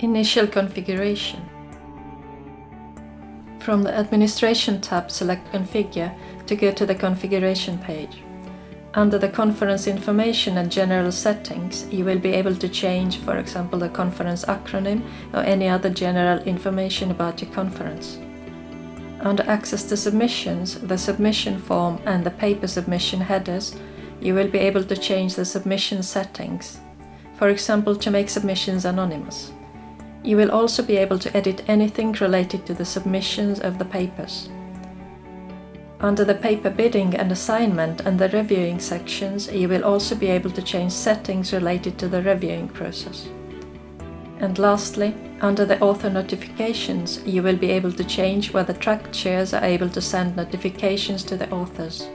Initial configuration. From the Administration tab, select Configure to go to the configuration page. Under the conference information and general settings, you will be able to change, for example, the conference acronym or any other general information about your conference. Under Access to Submissions, the submission form and the paper submission headers, you will be able to change the submission settings, for example, to make submissions anonymous. You will also be able to edit anything related to the submissions of the papers. Under the paper bidding and assignment and the reviewing sections, you will also be able to change settings related to the reviewing process. And lastly, under the author notifications, you will be able to change whether track chairs are able to send notifications to the authors.